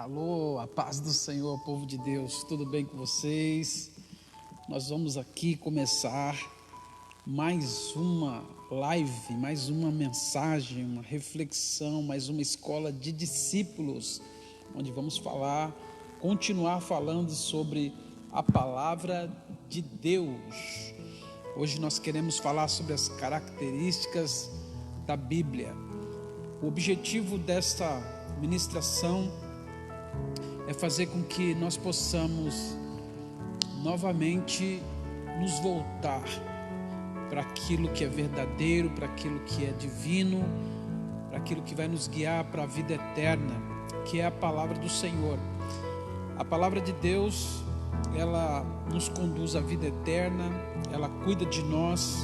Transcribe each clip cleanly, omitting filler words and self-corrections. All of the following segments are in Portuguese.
Alô, a paz do Senhor, povo de Deus, tudo bem com vocês? Nós vamos aqui começar mais uma live, mais uma mensagem, uma reflexão, mais uma escola de discípulos, onde vamos continuar falando sobre a palavra de Deus. Hoje nós queremos falar sobre as características da Bíblia. O objetivo desta ministração é fazer com que nós possamos novamente nos voltar para aquilo que é verdadeiro, para aquilo que é divino, para aquilo que vai nos guiar para a vida eterna, que é a palavra do Senhor. A palavra de Deus, ela nos conduz à vida eterna, ela cuida de nós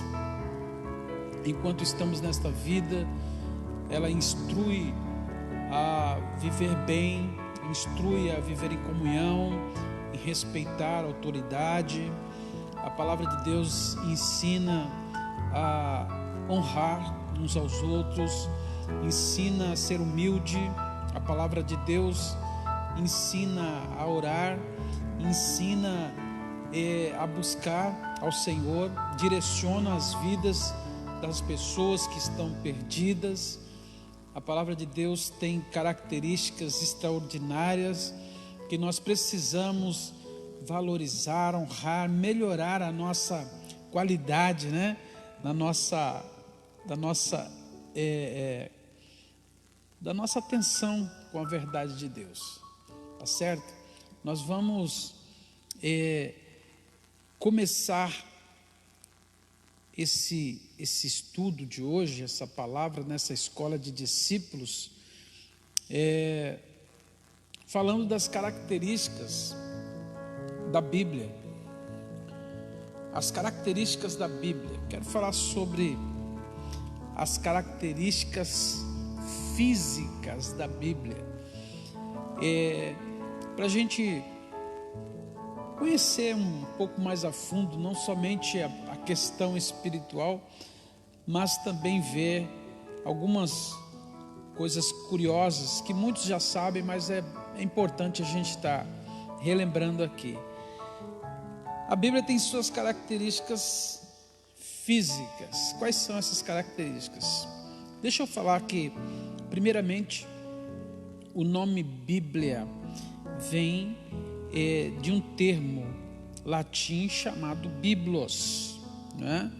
enquanto estamos nesta vida, ela instrui a viver bem, instrui a viver em comunhão, em respeitar a autoridade. A palavra de Deus ensina a honrar uns aos outros, ensina a ser humilde. A palavra de Deus ensina a orar, ensina a buscar ao Senhor, direciona as vidas das pessoas que estão perdidas. A palavra de Deus tem características extraordinárias que nós precisamos valorizar, honrar, melhorar a nossa qualidade, né? Da nossa atenção com a verdade de Deus, tá certo? Nós vamos começar esse estudo de hoje, essa palavra nessa escola de discípulos, falando das características da Bíblia. As características da Bíblia. Quero falar sobre as características físicas da Bíblia, para a gente conhecer um pouco mais a fundo, não somente a questão espiritual, mas também ver algumas coisas curiosas que muitos já sabem, mas é importante a gente estar relembrando aqui. A Bíblia tem suas características físicas. Quais são essas características? Deixa eu falar que, primeiramente, o nome Bíblia vem de um termo latim chamado biblos, né?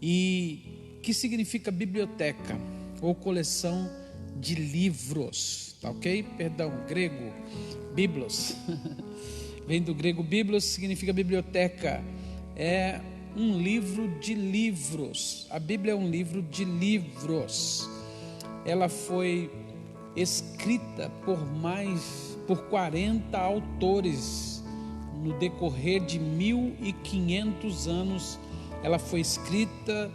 E que significa biblioteca ou coleção de livros, tá ok? Perdão, grego, biblos, vem do grego biblos, significa biblioteca, é um livro de livros. A Bíblia é um livro de livros. Ela foi escrita por 40 autores no decorrer de 1500 anos. Ela foi escrita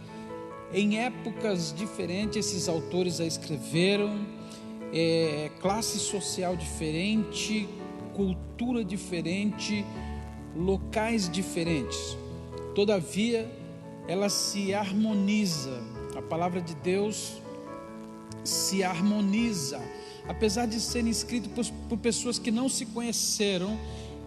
em épocas diferentes. Esses autores a escreveram, classe social diferente, cultura diferente, locais diferentes. Todavia, ela se harmoniza. A palavra de Deus se harmoniza, apesar de serem escritos por pessoas que não se conheceram,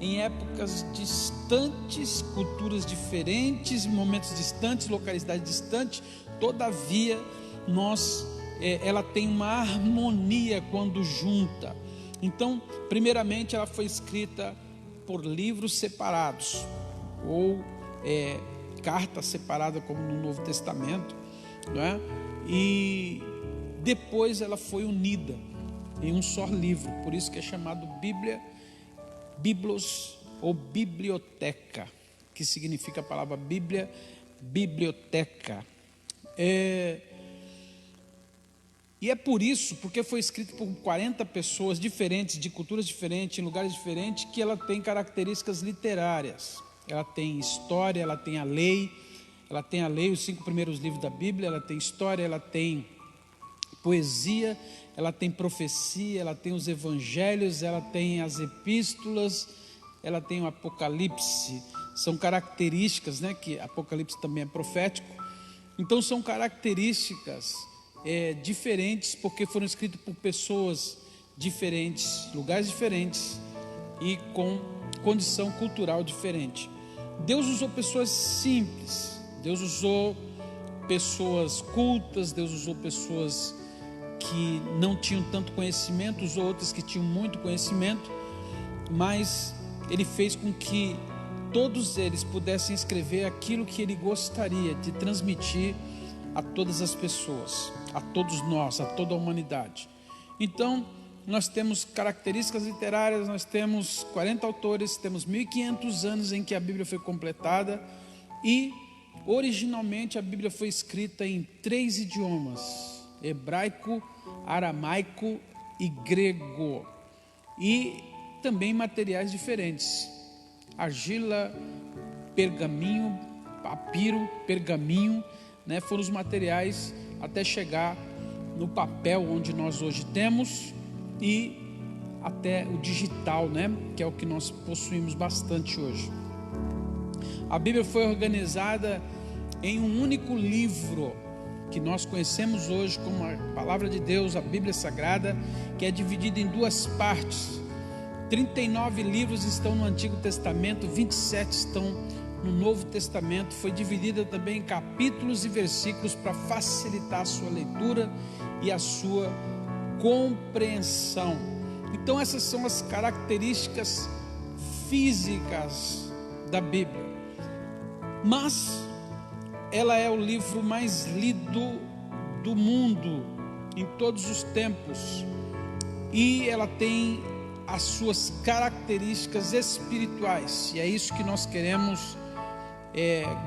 em épocas distantes, culturas diferentes, momentos distantes, localidade distante. Todavia, ela tem uma harmonia quando junta. Então, primeiramente, ela foi escrita por livros separados, ou carta separada, como no Novo Testamento, não é? E depois ela foi unida em um só livro, por isso que é chamado Bíblia, biblos ou biblioteca, que significa a palavra Bíblia, biblioteca. E é por isso, porque foi escrito por 40 pessoas diferentes, de culturas diferentes, em lugares diferentes, que ela tem características literárias. Ela tem história, ela tem a lei, os 5 primeiros livros da Bíblia, ela tem história, ela tem poesia, ela tem profecia, ela tem os evangelhos, ela tem as epístolas, ela tem o Apocalipse. São características, né, que Apocalipse também é profético. Então são características diferentes, porque foram escritos por pessoas diferentes, lugares diferentes e com condição cultural diferente. Deus usou pessoas simples, Deus usou pessoas cultas, Deus usou pessoas que não tinham tanto conhecimento, usou outras que tinham muito conhecimento, mas Ele fez com que todos eles pudessem escrever aquilo que Ele gostaria de transmitir a todas as pessoas, a todos nós, a toda a humanidade. Então, nós temos características literárias, nós temos 40 autores, temos 1500 anos em que a Bíblia foi completada, e originalmente a Bíblia foi escrita em 3 idiomas: hebraico, aramaico e grego, e também materiais diferentes: argila, pergaminho, papiro, pergaminho, né? Foram os materiais até chegar no papel onde nós hoje temos, e até o digital, né? Que é o que nós possuímos bastante hoje. A Bíblia foi organizada em um único livro que nós conhecemos hoje como a Palavra de Deus, a Bíblia Sagrada, que é dividida em 2 partes. 39 livros estão no Antigo Testamento, 27 estão no Novo Testamento. Foi dividida também em capítulos e versículos para facilitar a sua leitura e a sua compreensão. Então essas são as características físicas da Bíblia, mas ela é o livro mais lido do mundo em todos os tempos, e ela tem as suas características espirituais, e é isso que nós queremos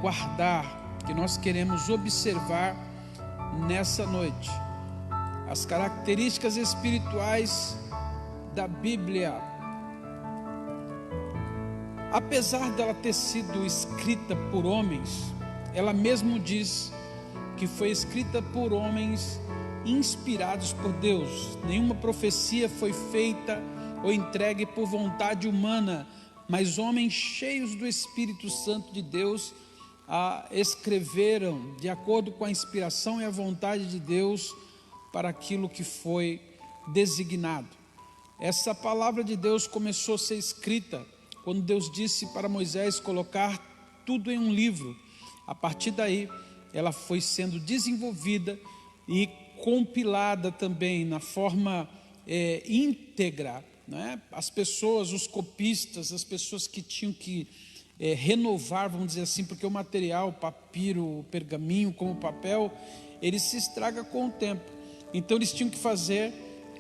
guardar, que nós queremos observar nessa noite. As características espirituais da Bíblia. Apesar dela ter sido escrita por homens, ela mesmo diz que foi escrita por homens inspirados por Deus. Nenhuma profecia foi feita ou entregue por vontade humana, mas homens cheios do Espírito Santo de Deus escreveram de acordo com a inspiração e a vontade de Deus para aquilo que foi designado. Essa palavra de Deus começou a ser escrita quando Deus disse para Moisés colocar tudo em um livro. A partir daí, ela foi sendo desenvolvida e compilada também na forma íntegra, né? As pessoas, os copistas, as pessoas que tinham que renovar, vamos dizer assim, porque o material, o papiro, o pergaminho, como o papel, ele se estraga com o tempo. Então eles tinham que fazer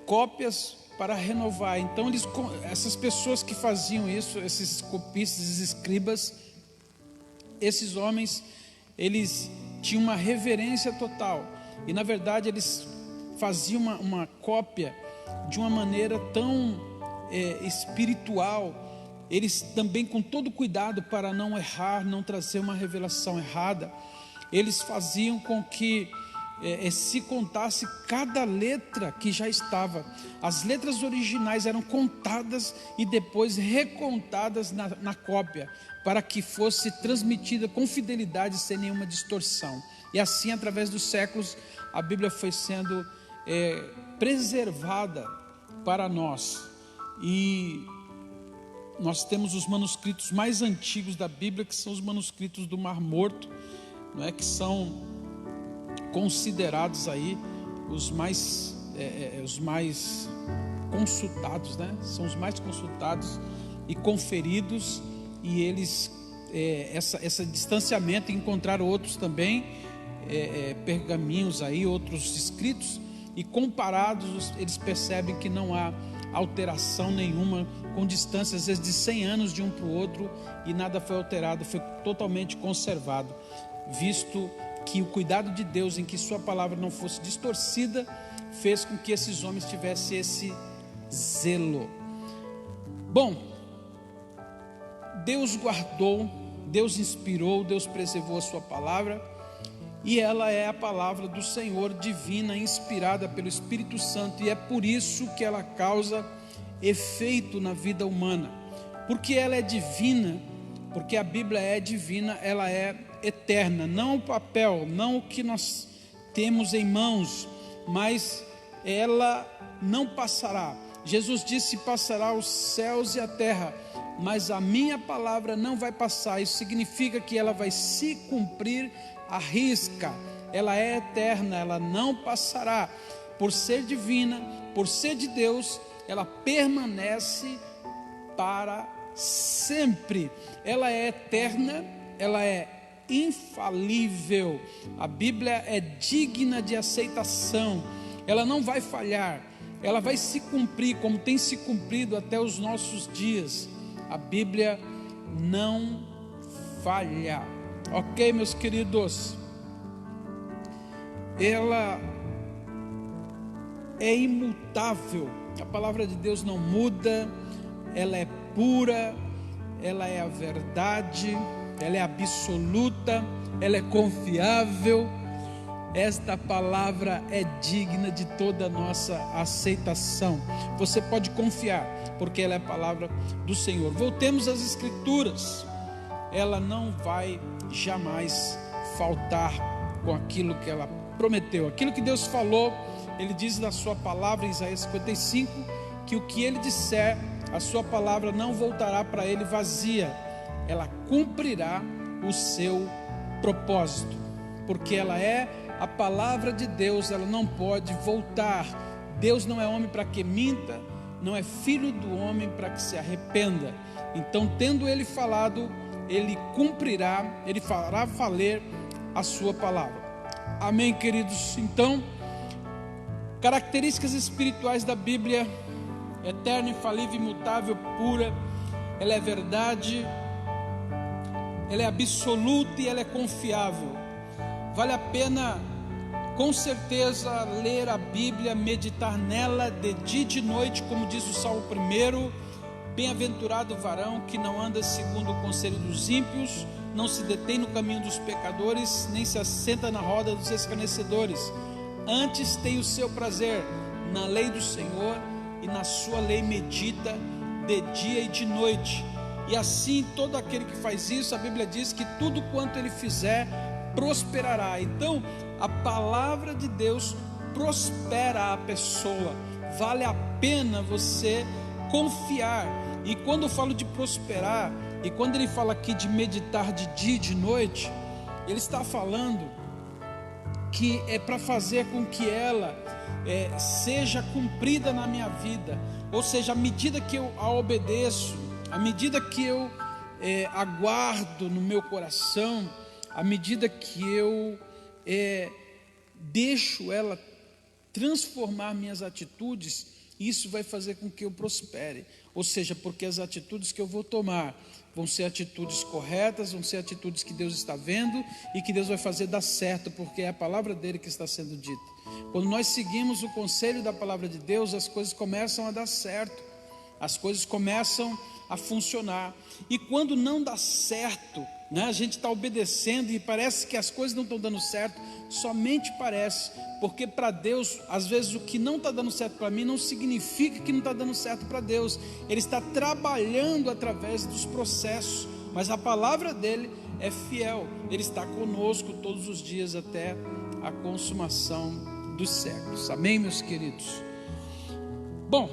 cópias para renovar. Então essas pessoas que faziam isso, esses copistas, esses escribas, esses homens, eles tinham uma reverência total, e na verdade eles faziam uma cópia de uma maneira tão espiritual. Eles também, com todo cuidado para não errar, não trazer uma revelação errada, eles faziam com que se contasse cada letra que já estava. As letras originais eram contadas e depois recontadas na cópia, para que fosse transmitida com fidelidade, sem nenhuma distorção. E assim, através dos séculos, a Bíblia foi sendo preservada para nós. E nós temos os manuscritos mais antigos da Bíblia, que são os manuscritos do Mar Morto, não é? Que são considerados aí os mais consultados, né? São os mais consultados e conferidos, e eles esse distanciamento, encontraram outros também pergaminhos aí, outros escritos, e comparados eles percebem que não há alteração nenhuma, com distância às vezes de 100 anos de um para o outro, e nada foi alterado, foi totalmente conservado, visto que o cuidado de Deus em que sua palavra não fosse distorcida, fez com que esses homens tivessem esse zelo. Bom, Deus guardou, Deus inspirou, Deus preservou a sua palavra, e ela é a palavra do Senhor, divina, inspirada pelo Espírito Santo, e é por isso que ela causa efeito na vida humana. Porque ela é divina, porque a Bíblia é divina, ela é eterna, não o papel, não o que nós temos em mãos, mas ela não passará. Jesus disse: passará os céus e a terra, mas a minha palavra não vai passar. Isso significa que ela vai se cumprir à risca. Ela é eterna, ela não passará. Por ser divina, por ser de Deus, ela permanece para sempre. Ela é eterna, ela é infalível. A Bíblia é digna de aceitação. Ela não vai falhar. Ela vai se cumprir como tem se cumprido até os nossos dias. A Bíblia não falha. Ok, meus queridos? Ela é imutável. A palavra de Deus não muda. Ela é pura. Ela é a verdade. Ela é absoluta. Ela é confiável. Esta palavra é digna de toda a nossa aceitação. Você pode confiar, porque ela é a palavra do Senhor. Voltemos às Escrituras. Ela não vai jamais faltar com aquilo que ela prometeu. Aquilo que Deus falou, Ele diz na sua palavra em Isaías 55, que o que Ele disser, a sua palavra não voltará para Ele vazia. Ela cumprirá o seu propósito, porque ela é a palavra de Deus, ela não pode voltar. Deus não é homem para que minta, não é filho do homem para que se arrependa. Então, tendo Ele falado, Ele cumprirá, Ele fará valer a sua palavra. Amém, queridos? Então, características espirituais da Bíblia: eterna, infalível, imutável, pura. Ela é verdade, ela é absoluta e ela é confiável. Vale a pena, com certeza, ler a Bíblia, meditar nela de dia e de noite, como diz o Salmo 1. Bem-aventurado o varão que não anda segundo o conselho dos ímpios, não se detém no caminho dos pecadores, nem se assenta na roda dos escarnecedores. Antes tem o seu prazer na lei do Senhor, e na sua lei medita de dia e de noite. E assim, todo aquele que faz isso, a Bíblia diz que tudo quanto ele fizer prosperará. Então, a palavra de Deus prospera a pessoa. Vale a pena você confiar. E quando eu falo de prosperar, e quando ele fala aqui de meditar de dia e de noite, ele está falando que é para fazer com que ela seja cumprida na minha vida. Ou seja, à medida que eu a obedeço, à medida que eu aguardo no meu coração, à medida que eu deixo ela transformar minhas atitudes, isso vai fazer com que eu prospere. Ou seja, porque as atitudes que eu vou tomar vão ser atitudes corretas, vão ser atitudes que Deus está vendo e que Deus vai fazer dar certo, porque é a palavra dele que está sendo dita. Quando nós seguimos o conselho da palavra de Deus, as coisas começam a dar certo, as coisas começam a funcionar. E quando não dá certo, né, a gente está obedecendo e parece que as coisas não estão dando certo, somente parece, porque para Deus, às vezes o que não está dando certo para mim não significa que não está dando certo para Deus. Ele está trabalhando através dos processos, mas a palavra dele é fiel. Ele está conosco todos os dias até a consumação dos séculos. Amém, meus queridos? Bom,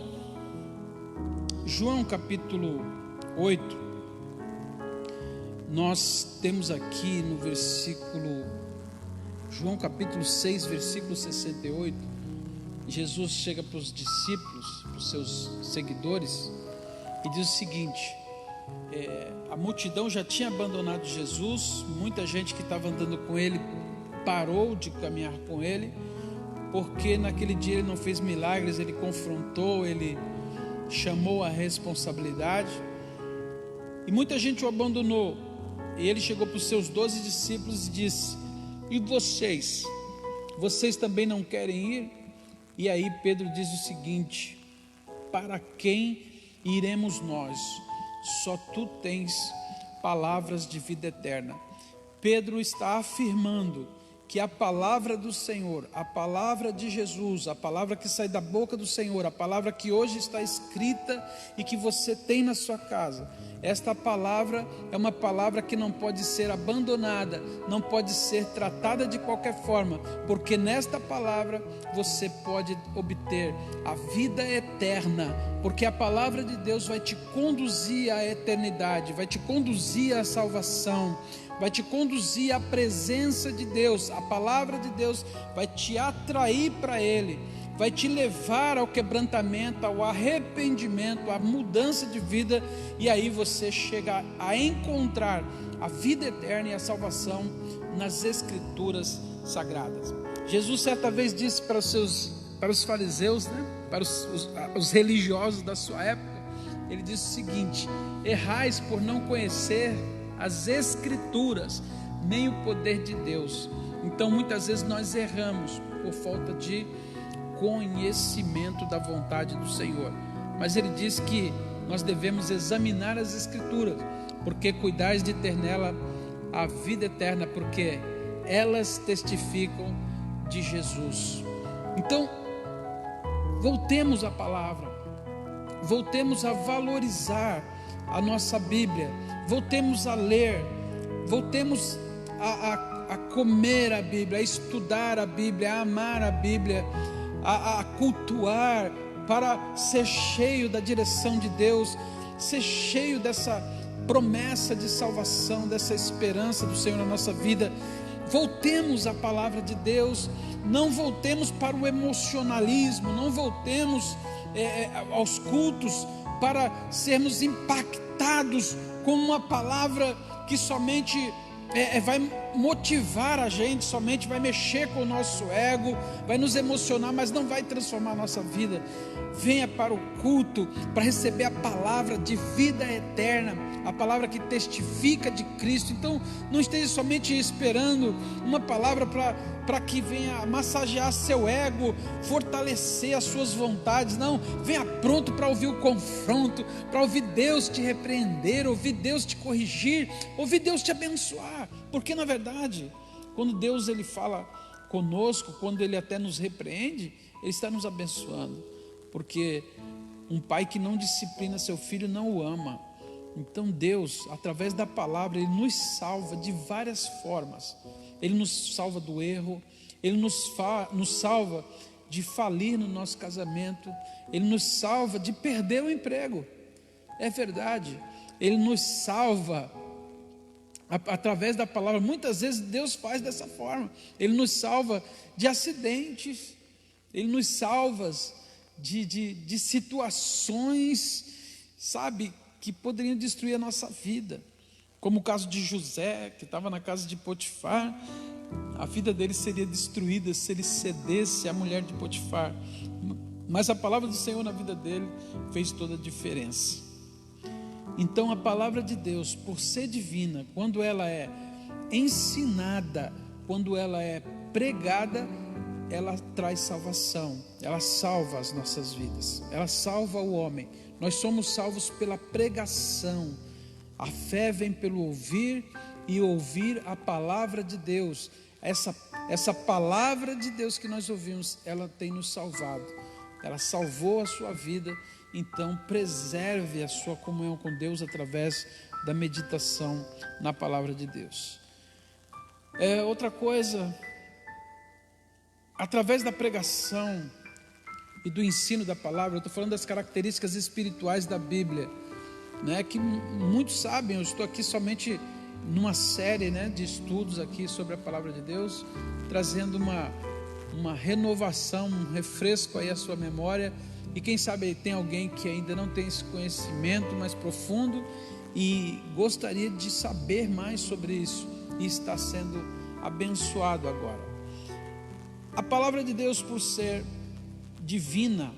João capítulo 8, nós temos aqui no versículo, João capítulo 6, versículo 68, Jesus chega para os discípulos, para os seus seguidores, e diz o seguinte: a multidão já tinha abandonado Jesus, muita gente que estava andando com ele parou de caminhar com ele, porque naquele dia ele não fez milagres, ele confrontou, ele chamou a responsabilidade, e muita gente o abandonou. E ele chegou para os seus 12 discípulos e disse: e vocês também não querem ir? E aí Pedro diz o seguinte: para quem iremos nós? Só tu tens palavras de vida eterna. Pedro está afirmando que a palavra do Senhor, a palavra de Jesus, a palavra que sai da boca do Senhor, a palavra que hoje está escrita e que você tem na sua casa, esta palavra é uma palavra que não pode ser abandonada, não pode ser tratada de qualquer forma, porque nesta palavra você pode obter a vida eterna, porque a palavra de Deus vai te conduzir à eternidade, vai te conduzir à salvação, vai te conduzir à presença de Deus. A palavra de Deus vai te atrair para Ele, vai te levar ao quebrantamento, ao arrependimento, à mudança de vida, e aí você chega a encontrar a vida eterna e a salvação nas Escrituras Sagradas. Jesus certa vez disse para os fariseus, para os religiosos da sua época, ele disse o seguinte: errais por não conhecer as Escrituras, nem o poder de Deus. Então muitas vezes nós erramos por falta de conhecimento da vontade do Senhor, mas ele diz que nós devemos examinar as Escrituras, porque cuidais de ter nela a vida eterna, porque elas testificam de Jesus. Então voltemos à palavra, voltemos a valorizar a nossa Bíblia, voltemos a ler, voltemos a comer a Bíblia, a estudar a Bíblia, a amar a Bíblia, a cultuar, para ser cheio da direção de Deus, ser cheio dessa promessa de salvação, dessa esperança do Senhor na nossa vida. Voltemos à palavra de Deus, não voltemos para o emocionalismo, não voltemos aos cultos para sermos impactados com uma palavra que somente vai motivar a gente, somente vai mexer com o nosso ego, vai nos emocionar, mas não vai transformar a nossa vida. Venha para o culto para receber a palavra de vida eterna, a palavra que testifica de Cristo. Então não esteja somente esperando uma palavra para que venha massagear seu ego, fortalecer as suas vontades. Não, venha pronto para ouvir o confronto, para ouvir Deus te repreender, ouvir Deus te corrigir, ouvir Deus te abençoar. Porque na verdade, quando Deus ele fala conosco, quando Ele até nos repreende, Ele está nos abençoando, porque um pai que não disciplina seu filho não o ama. Então Deus, através da palavra, Ele nos salva de várias formas. Ele nos salva do erro, Ele nos salva de falir no nosso casamento, Ele nos salva de perder o emprego, é verdade. Ele nos salva através da palavra. Muitas vezes Deus faz dessa forma. Ele nos salva de acidentes, Ele nos salva de situações, sabe, que poderiam destruir a nossa vida, como o caso de José, que estava na casa de Potifar. A vida dele seria destruída se ele cedesse à mulher de Potifar, mas a palavra do Senhor na vida dele fez toda a diferença. Então a palavra de Deus, por ser divina, quando ela é ensinada, quando ela é pregada, ela traz salvação, ela salva as nossas vidas, ela salva o homem. Nós somos salvos pela pregação. A fé vem pelo ouvir, e ouvir a palavra de Deus. Essa palavra de Deus que nós ouvimos, ela tem nos salvado, ela salvou a sua vida. Então preserve a sua comunhão com Deus através da meditação na palavra de Deus. Outra coisa, através da pregação e do ensino da palavra, eu estou falando das características espirituais da Bíblia, né, que muitos sabem. Eu estou aqui somente numa série, né, de estudos aqui sobre a palavra de Deus, trazendo uma renovação, um refresco aí à sua memória. E quem sabe tem alguém que ainda não tem esse conhecimento mais profundo e gostaria de saber mais sobre isso e está sendo abençoado agora. A palavra de Deus, por ser divina,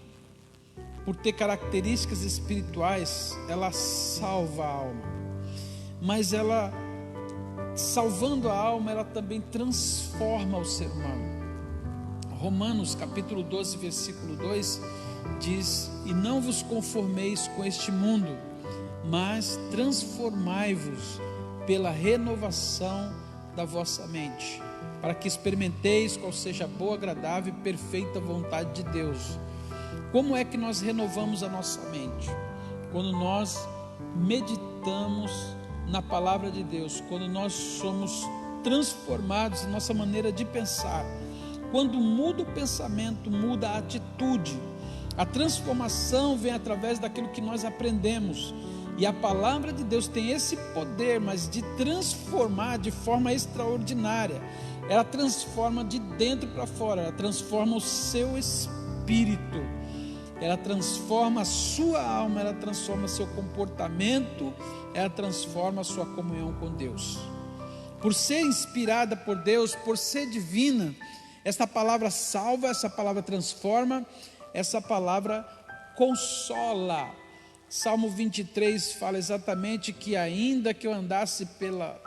por ter características espirituais, ela salva a alma, mas ela, salvando a alma, ela também transforma o ser humano. Romanos capítulo 12, versículo 2 diz: e não vos conformeis com este mundo, mas transformai-vos pela renovação da vossa mente. para que experimenteis qual seja a boa, agradável e perfeita vontade de Deus. Como é que nós renovamos a nossa mente? Quando nós meditamos na palavra de Deus, quando nós somos transformados em nossa maneira de pensar. Quando muda o pensamento, muda a atitude. A transformação vem através daquilo que nós aprendemos. E a palavra de Deus tem esse poder, mas de transformar de forma extraordinária. Ela transforma de dentro para fora, ela transforma o seu espírito, ela transforma a sua alma, ela transforma seu comportamento, ela transforma a sua comunhão com Deus. Por ser inspirada por Deus, por ser divina, essa palavra salva, essa palavra transforma, essa palavra consola. Salmo 23 fala exatamente que ainda que eu andasse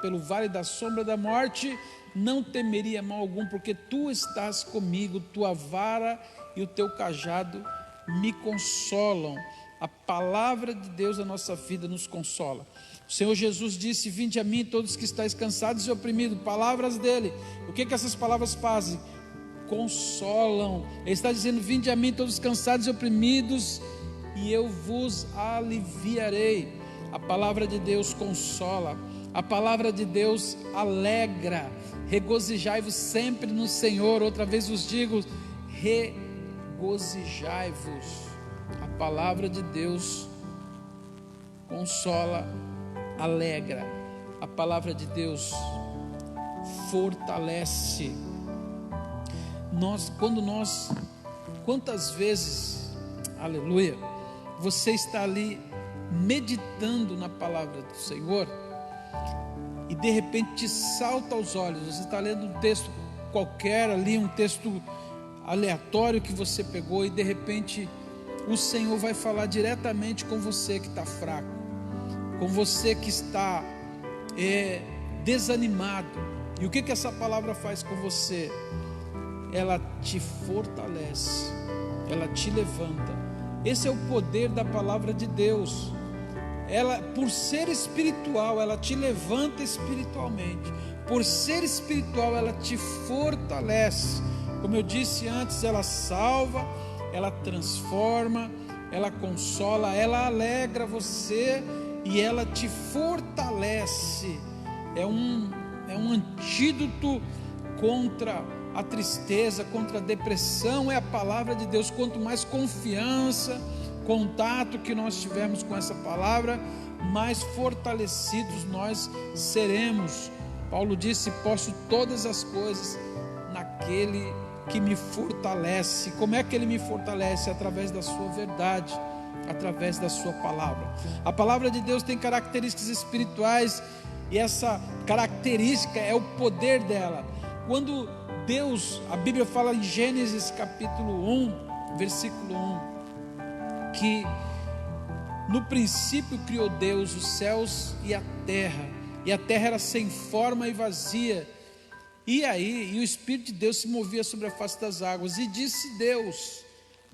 pelo vale da sombra da morte, não temeria mal algum, porque tu estás comigo, tua vara e o teu cajado me consolam. A palavra de Deus na nossa vida nos consola. O Senhor Jesus disse: vinde a mim todos que estáis cansados e oprimidos. Palavras dele. O que essas palavras fazem? Consolam. Ele está dizendo: vinde a mim todos cansados e oprimidos, e eu vos aliviarei. A palavra de Deus consola. A palavra de Deus alegra. Regozijai-vos sempre no Senhor. Outra vez vos digo: regozijai-vos. A palavra de Deus consola, alegra. A palavra de Deus fortalece. Quantas vezes, aleluia, você está ali meditando na palavra do Senhor e de repente te salta aos olhos, você está lendo um texto qualquer ali, um texto aleatório que você pegou, e de repente o Senhor vai falar diretamente com você que está fraco, com você que está desanimado. E o que essa palavra faz com você? Ela te fortalece, ela te levanta. Esse é o poder da palavra de Deus. Ela, por ser espiritual, ela te levanta espiritualmente. Por ser espiritual, ela te fortalece. Como eu disse antes, ela salva, ela transforma, ela consola, ela alegra você e ela te fortalece. É um antídoto contra a tristeza, contra a depressão. É a palavra de Deus. Quanto mais confiança, contato que nós tivermos com essa palavra, mais fortalecidos nós seremos. Paulo disse: posso todas as coisas naquele que me fortalece. Como é que ele me fortalece? Através da sua verdade, através da sua palavra. A palavra de Deus tem características espirituais, e essa característica é o poder dela. Quando Deus, a Bíblia fala em Gênesis capítulo 1, versículo 1, que no princípio criou Deus os céus e a terra era sem forma e vazia, e o Espírito de Deus se movia sobre a face das águas, e disse Deus: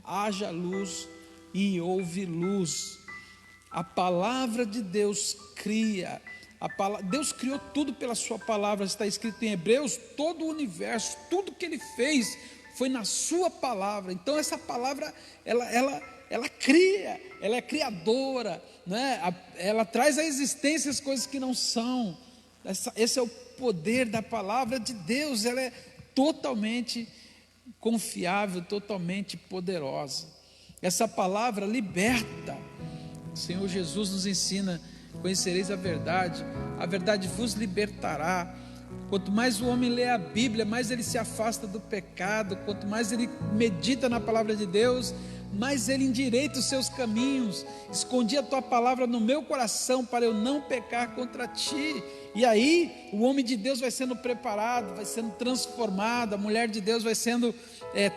haja luz, e houve luz. A palavra de Deus cria. Deus criou tudo pela sua palavra. Está escrito em Hebreus: todo o universo, tudo que ele fez foi na sua palavra. Então essa palavra, ela cria, ela é criadora, né? Ela traz à existência as coisas que não são. Esse é o poder da palavra de Deus. Ela é totalmente confiável, totalmente poderosa. Essa palavra liberta. O Senhor Jesus nos ensina: conhecereis a verdade vos libertará. Quanto mais o homem lê a Bíblia, mais ele se afasta do pecado. Quanto mais ele medita na palavra de Deus, mais ele endireita os seus caminhos. Escondi a tua palavra no meu coração, para eu não pecar contra ti. E aí o homem de Deus vai sendo preparado, vai sendo transformado, a mulher de Deus vai sendo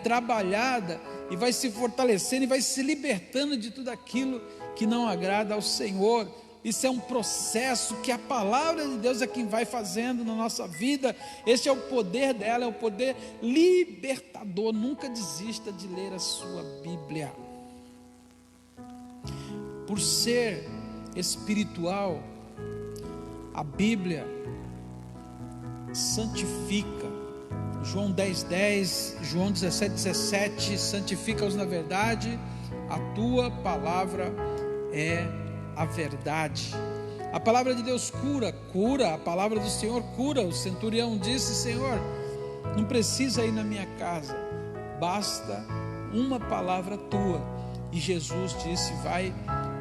trabalhada, e vai se fortalecendo, e vai se libertando de tudo aquilo que não agrada ao Senhor. Isso é um processo que a palavra de Deus é quem vai fazendo na nossa vida. Esse é o poder dela, é o poder libertador. Nunca desista de ler a sua Bíblia. Por ser espiritual, a Bíblia santifica, João 10:10, João 17:17, santifica-os na verdade, a tua palavra é a verdade. A palavra de Deus cura, a palavra do Senhor cura. O centurião disse: Senhor, não precisa ir na minha casa, basta uma palavra tua. E Jesus disse: vai,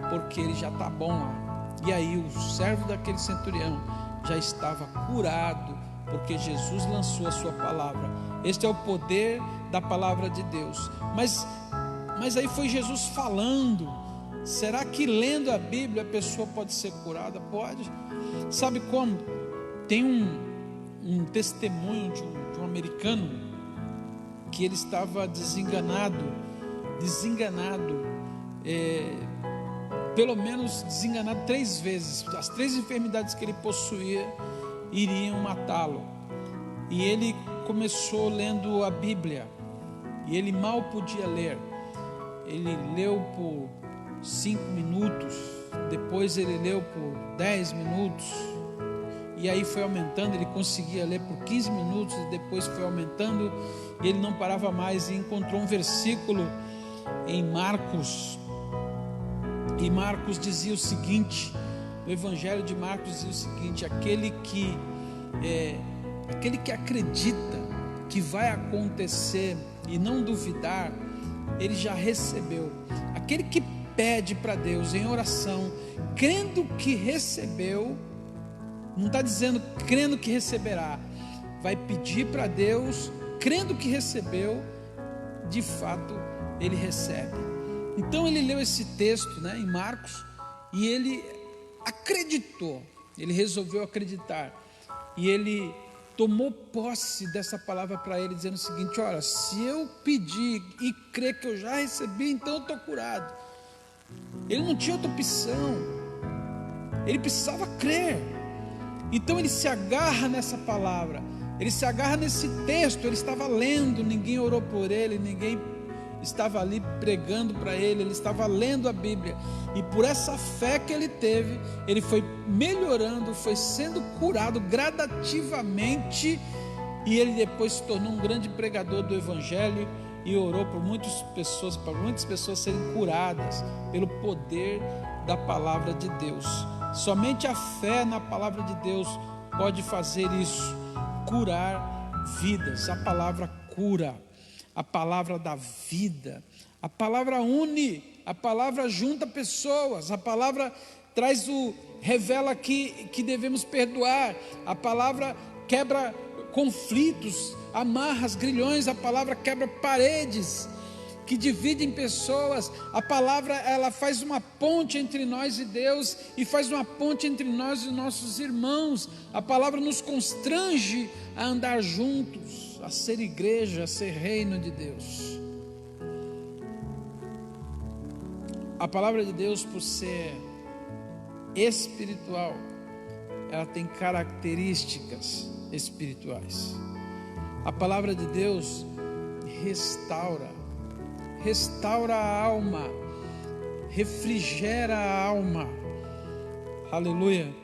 porque ele já está bom lá. E aí o servo daquele centurião já estava curado, porque Jesus lançou a sua palavra. Este é o poder da palavra de Deus. Mas aí foi Jesus falando. Será que lendo a Bíblia a pessoa pode ser curada? Pode. Sabe como? Tem um testemunho de um americano que ele estava desenganado, pelo menos desenganado 3 vezes. As 3 enfermidades que ele possuía iriam matá-lo. E ele começou lendo a Bíblia, e ele mal podia ler. Ele leu por 5 minutos, depois ele leu por 10 minutos, e aí foi aumentando. Ele conseguia ler por 15 minutos, e depois foi aumentando, e ele não parava mais. E encontrou um versículo em Marcos, e Marcos dizia o seguinte, no Evangelho de Marcos dizia o seguinte: aquele que acredita que vai acontecer e não duvidar, ele já recebeu. Aquele que pede para Deus em oração, crendo que recebeu, não está dizendo crendo que receberá, vai pedir para Deus, crendo que recebeu, de fato ele recebe. Então ele leu esse texto, em Marcos, e ele acreditou, ele resolveu acreditar, e ele tomou posse dessa palavra para ele, dizendo o seguinte: olha, se eu pedir e crer que eu já recebi, então eu estou curado. Ele não tinha outra opção, ele precisava crer. Então ele se agarra nessa palavra, ele se agarra nesse texto. Ele estava lendo, ninguém orou por ele, ninguém estava ali pregando para ele, ele estava lendo a Bíblia, e por essa fé que ele teve, ele foi melhorando, foi sendo curado gradativamente, e ele depois se tornou um grande pregador do Evangelho, e orou por muitas pessoas serem curadas pelo poder da palavra de Deus. Somente a fé na palavra de Deus pode fazer isso, curar vidas. A palavra cura, a palavra dá vida, a palavra une, a palavra junta pessoas, a palavra revela que devemos perdoar, a palavra quebra conflitos, amarra os grilhões, a palavra quebra paredes que dividem pessoas. A palavra, ela faz uma ponte entre nós e Deus, e faz uma ponte entre nós e nossos irmãos. A palavra nos constrange a andar juntos, a ser igreja, a ser reino de Deus. A palavra de Deus, por ser espiritual, ela tem características espirituais. A palavra de Deus restaura a alma, refrigera a alma, aleluia.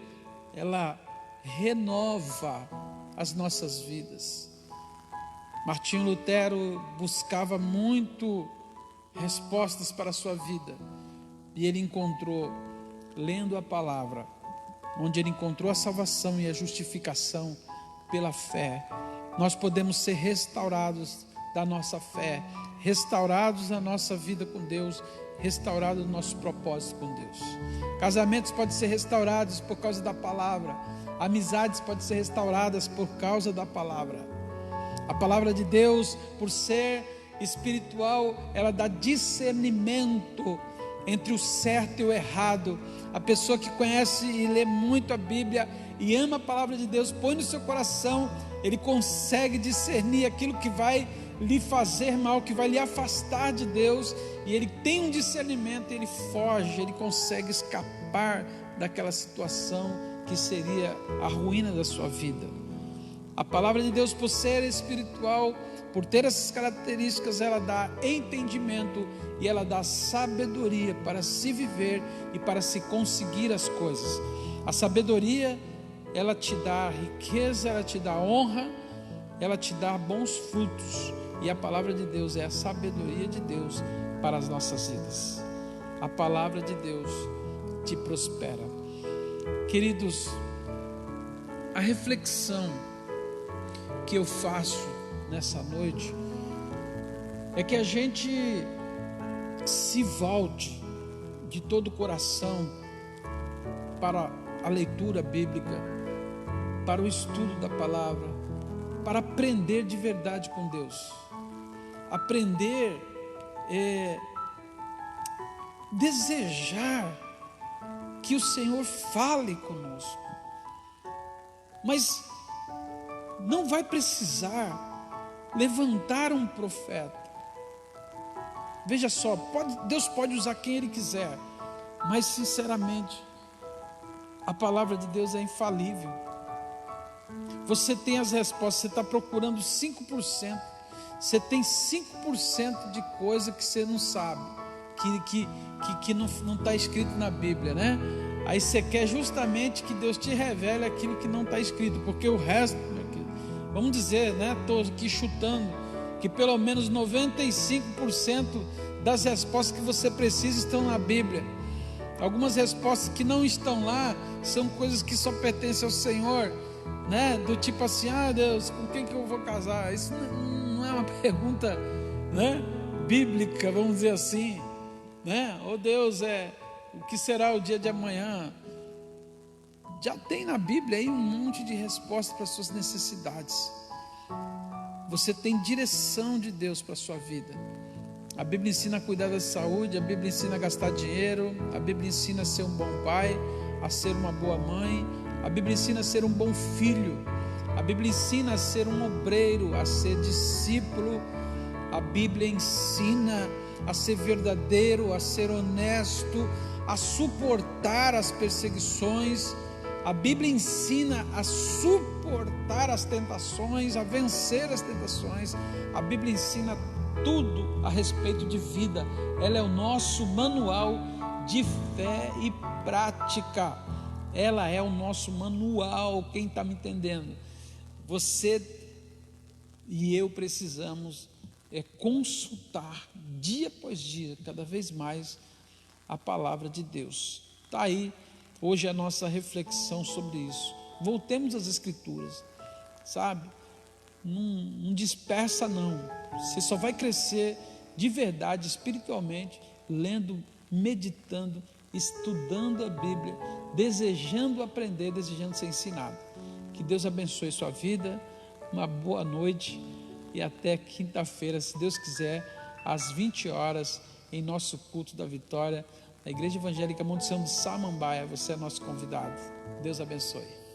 Ela renova as nossas vidas. Martinho Lutero buscava muito respostas para a sua vida, e ele encontrou, lendo a palavra, onde ele encontrou a salvação e a justificação pela fé. Nós podemos ser restaurados da nossa fé, restaurados na nossa vida com Deus, restaurados no nosso propósito com Deus. Casamentos podem ser restaurados por causa da palavra, amizades podem ser restauradas por causa da palavra. A palavra de Deus, por ser espiritual, ela dá discernimento entre o certo e o errado. A pessoa que conhece e lê muito a Bíblia e ama a palavra de Deus, põe no seu coração, ele consegue discernir aquilo que vai lhe fazer mal, que vai lhe afastar de Deus, e ele tem um discernimento, ele foge, ele consegue escapar daquela situação que seria a ruína da sua vida. A palavra de Deus, por ser espiritual, por ter essas características, ela dá entendimento e ela dá sabedoria para se viver e para se conseguir as coisas. A sabedoria, ela te dá riqueza, ela te dá honra, ela te dá bons frutos. E a palavra de Deus é a sabedoria de Deus para as nossas vidas. A palavra de Deus te prospera. Queridos, a reflexão que eu faço nessa noite é que a gente se volte de todo o coração para a leitura bíblica, para o estudo da palavra, para aprender de verdade com Deus. Aprender desejar que o Senhor fale conosco, mas não vai precisar levantar um profeta. Veja só, Deus pode usar quem Ele quiser, mas sinceramente, a palavra de Deus é infalível. Você tem as respostas, você está procurando 5%, você tem 5% de coisa que você não sabe, que não está escrito na Bíblia, né? Aí você quer justamente que Deus te revele aquilo que não está escrito, porque o resto, vamos dizer, né? Estou aqui chutando, que pelo menos 95% das respostas que você precisa estão na Bíblia. Algumas respostas que não estão lá são coisas que só pertencem ao Senhor, né? Do tipo assim, Deus, com quem que eu vou casar? Isso não é uma pergunta, né, bíblica, vamos dizer assim, né? Oh Deus, o que será o dia de amanhã? Já tem na Bíblia aí um monte de respostas para as suas necessidades. Você tem direção de Deus para a sua vida. A Bíblia ensina a cuidar da saúde, a Bíblia ensina a gastar dinheiro, a Bíblia ensina a ser um bom pai, a ser uma boa mãe, a Bíblia ensina a ser um bom filho, a Bíblia ensina a ser um obreiro, a ser discípulo, a Bíblia ensina a ser verdadeiro, a ser honesto, a suportar as perseguições. A Bíblia ensina a suportar as tentações, a vencer as tentações. A Bíblia ensina tudo a respeito de vida. Ela é o nosso manual de fé e prática. Ela é o nosso manual. Quem está me entendendo? Você e eu precisamos consultar dia após dia, cada vez mais, a palavra de Deus. Está aí hoje a nossa reflexão sobre isso. Voltemos às Escrituras, sabe? Não dispersa não. Você só vai crescer de verdade, espiritualmente, lendo, meditando, estudando a Bíblia, desejando aprender, desejando ser ensinado. Que Deus abençoe sua vida, uma boa noite e até quinta-feira, se Deus quiser, às 20 horas, em nosso culto da vitória, na Igreja Evangélica Monte Sião de Samambaia. Você é nosso convidado. Deus abençoe.